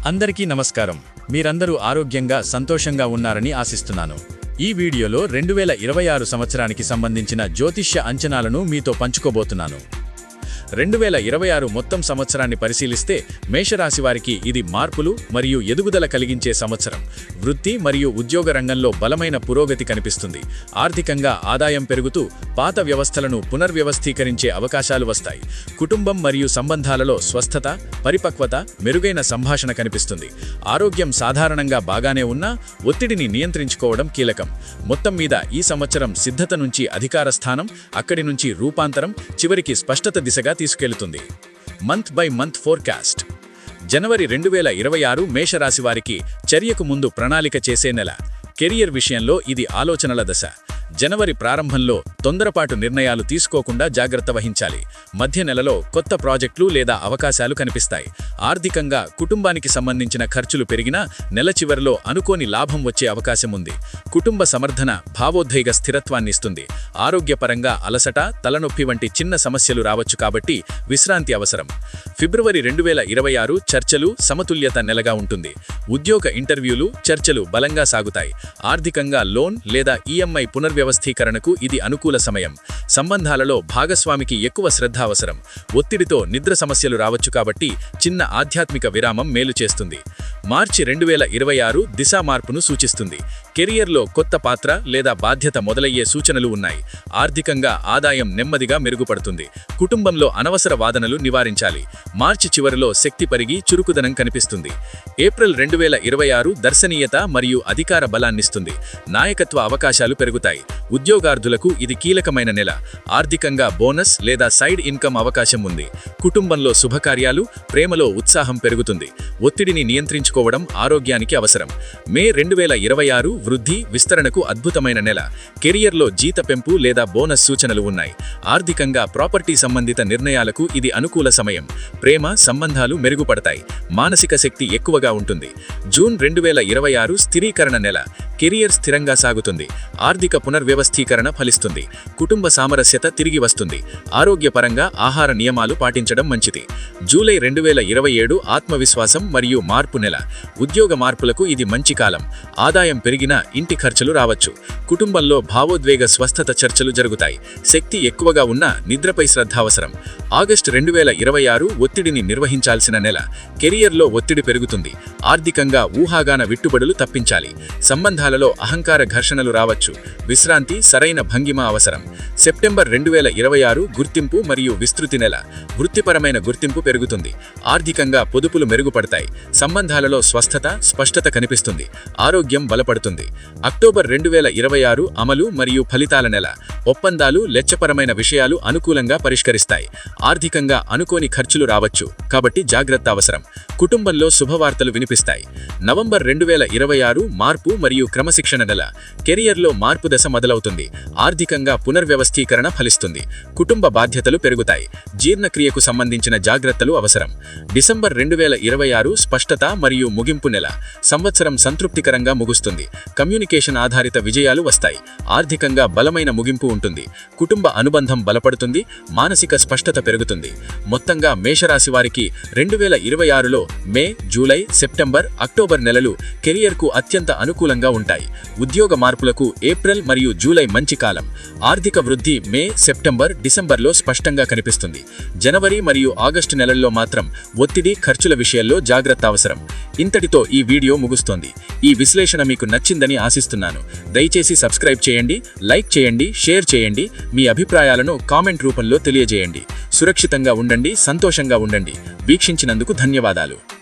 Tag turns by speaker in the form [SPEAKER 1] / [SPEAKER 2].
[SPEAKER 1] అందరికీ నమస్కారం. మీరందరూ ఆరోగ్యంగా సంతోషంగా ఉన్నారని ఆశిస్తున్నాను. ఈ వీడియోలో 2026 సంవత్సరానికి సంబంధించిన జ్యోతిష్య అంచనాలను మీతో పంచుకోబోతున్నాను. 2026 మొత్తం సంవత్సరాన్ని పరిశీలిస్తే మేషరాశి వారికి ఇది మార్పులు మరియు ఎదుగుదల కలిగించే సంవత్సరం. వృత్తి మరియు ఉద్యోగ రంగంలో బలమైన పురోగతి కనిపిస్తుంది. ఆర్థికంగా ఆదాయం పెరుగుతూ పాత వ్యవస్థలను పునర్వ్యవస్థీకరించే అవకాశాలు వస్తాయి. కుటుంబం మరియు సంబంధాలలో స్వస్థత, పరిపక్వత, మెరుగైన సంభాషణ కనిపిస్తుంది. ఆరోగ్యం సాధారణంగా బాగానే ఉన్నా ఒత్తిడిని నియంత్రించుకోవడం కీలకం. మొత్తం మీద ఈ సంవత్సరం సిద్ధత నుంచి అధికార స్థానం, అక్కడి నుంచి రూపాంతరం, చివరికి స్పష్టత దిశగా తీసుకెళ్తుంది. Month by month forecast. జనవరి 2026 మేషరాశి వారికి చర్యకు ముందు ప్రణాళిక చేసే నెల. కెరియర్ విషయంలో ఇది ఆలోచనల దశ. జనవరి ప్రారంభంలో తొందరపాటు నిర్ణయాలు తీసుకోకుండా జాగ్రత్త వహించాలి. మధ్య నెలలో కొత్త ప్రాజెక్టులు లేదా అవకాశాలు కనిపిస్తాయి. ఆర్థికంగా కుటుంబానికి సంబంధించిన ఖర్చులు పెరిగినా నెల చివరిలో అనుకోని లాభం వచ్చే అవకాశం ఉంది. కుటుంబ సమర్థన భావోద్వేగ స్థిరత్వాన్నిస్తుంది. ఆరోగ్యపరంగా అలసట, తలనొప్పి వంటి చిన్న సమస్యలు రావచ్చు కాబట్టి విశ్రాంతి అవసరం. ఫిబ్రవరి 2026 చర్చలు, సమతుల్యత నెలగా ఉంటుంది. ఉద్యోగ ఇంటర్వ్యూలు, చర్చలు బలంగా సాగుతాయి. ఆర్థికంగా లోన్ లేదా ఈఎంఐ పునర్వ్యవస్థీకరణకు ఇది అనుకూల సమయం. సంబంధాలలో భాగస్వామికి ఎక్కువ శ్రద్ధ అవసరం. ఒత్తిడితో నిద్ర సమస్యలు రావచ్చు కాబట్టి చిన్న ఆధ్యాత్మిక విరామం మేలు చేస్తుంది. మార్చి 2026 దిశా మార్పును సూచిస్తుంది. కెరియర్లో కొత్త పాత్ర లేదా బాధ్యత మొదలయ్యే సూచనలు ఉన్నాయి. ఆర్థికంగా ఆదాయం నెమ్మదిగా మెరుగుపడుతుంది. కుటుంబంలో అనవసర వాదనలు నివారించాలి. మార్చి చివరిలో శక్తి పరిగి చురుకుదనం కనిపిస్తుంది. ఏప్రిల్ 2026 దర్శనీయత మరియు అధికార బలాన్నిస్తుంది. నాయకత్వ అవకాశాలు పెరుగుతాయి. ఉద్యోగార్థులకు ఇది కీలకమైన నెల. ఆర్థికంగా బోనస్ లేదా సైడ్ ఇన్కమ్ అవకాశం ఉంది. కుటుంబంలో శుభకార్యాలు, ప్రేమలో ఉత్సాహం పెరుగుతుంది. ఒత్తిడిని నియంత్రించుకోవడం ఆరోగ్యానికి అవసరం. మే 2026 వృద్ధి, విస్తరణకు అద్భుతమైన నెల. కెరియర్లో జీత పెంపు లేదా బోనస్ సూచనలు ఉన్నాయి. ఆర్థికంగా ప్రాపర్టీ సంబంధిత నిర్ణయాలకు ఇది అనుకూల సమయం. ప్రేమ సంబంధాలు మెరుగుపడతాయి. మానసిక శక్తి ఎక్కువగా ఉంటుంది. జూన్ 2026 స్థిరీకరణ నెల. కెరియర్ స్థిరంగా సాగుతుంది. ఆర్థిక పునర్వ్యవస్థీకరణ ఫలిస్తుంది. కుటుంబ సామరస్యత తిరిగి వస్తుంది. ఆరోగ్యపరంగా ఆహార నియమాలు పాటించడం మంచిది. జూలై 2027 ఆత్మవిశ్వాసం మరియు మార్పు నెల. ఉద్యోగ మార్పులకు ఇది మంచి కాలం. ఆదాయం పెరిగినా ఇంటి ఖర్చులు రావచ్చు. కుటుంబంలో భావోద్వేగ స్వస్థత చర్చలు జరుగుతాయి. శక్తి ఎక్కువగా ఉన్నా నిద్రపై శ్రద్ధ అవసరం. ఆగస్టు 2026 ఒత్తిడిని నిర్వహించాల్సిన నెల. కెరియర్లో ఒత్తిడి పెరుగుతుంది. ఆర్థికంగా ఊహాగాన విట్టుబడులు తప్పించాలి. సంబంధాలలో అహంకార ఘర్షణలు రావచ్చు. విశ్రాంతి, సరైన భంగిమ అవసరం. సెప్టెంబర్ 2026 గుర్తింపు మరియు విస్తృతి నెల. వృత్తిపరమైన గుర్తింపు పెరుగుతుంది. ఆర్థికంగా పొదుపులు మెరుగుపడతాయి. సంబంధాలలో స్వస్థత, స్పష్టత కనిపిస్తుంది. ఆరోగ్యం బలపడుతుంది. అక్టోబర్ 2026 అమలు మరియు ఫలితాల నెల. ఒప్పందాలు, లెక్కపరమైన విషయాలు అనుకూలంగా పరిష్కరిస్తాయి. ఆర్థికంగా అనుకోని ఖర్చులు రావచ్చు కాబట్టి జాగ్రత్త అవసరం. కుటుంబంలో శుభవార్తలు వినిపిస్తాయి. నవంబర్ 2026 మార్పు మరియు క్రమశిక్షణ నెల. కెరియర్లో మార్పు దశ మొదలవుతుంది. ఆర్థికంగా పునర్వ్యవస్థీకరణ ఫలిస్తుంది. కుటుంబ బాధ్యతలు పెరుగుతాయి. జీర్ణక్రియకు సంబంధించిన జాగ్రత్తలు అవసరం. డిసెంబర్ 2026 స్పష్టత మరియు ముగింపు నెల. సంవత్సరం సంతృప్తికరంగా ముగుస్తుంది. కమ్యూనికేషన్ ఆధారిత విజయాలు వస్తాయి. ఆర్థికంగా బలమైన ముగింపు ఉంటుంది. కుటుంబ అనుబంధం బలపడుతుంది. మానసిక స్పష్టత పెరుగుతుంది. మొత్తంగా మేషరాశి వారికి 2026లో మే, జూలై, సెప్టెంబర్, అక్టోబర్ నెలలు కెరియర్కు అత్యంత అనుకూలంగా ఉంటాయి. ఉద్యోగ మార్పులకు ఏప్రిల్ మరియు జూలై మంచి కాలం. ఆర్థిక వృద్ధి మే, సెప్టెంబర్, డిసెంబర్లో స్పష్టంగా కనిపిస్తుంది. జనవరి మరియు ఆగస్టు నెలల్లో మాత్రం ఒత్తిడి, ఖర్చుల విషయాల్లో జాగ్రత్త అవసరం. ఇంతటితో ఈ వీడియో ముగుస్తోంది. ఈ విశ్లేషణ మీకు నచ్చిందని ఆశిస్తున్నాను. దయచేసి సబ్స్క్రైబ్ చేయండి, లైక్ చేయండి, షేర్ చేయండి. మీ అభిప్రాయాలను కామెంట్ రూపంలో తెలియజేయండి. సురక్షితంగా ఉండండి, సంతోషంగా ఉండండి. వీక్షించినందుకు ధన్యవాదాలు.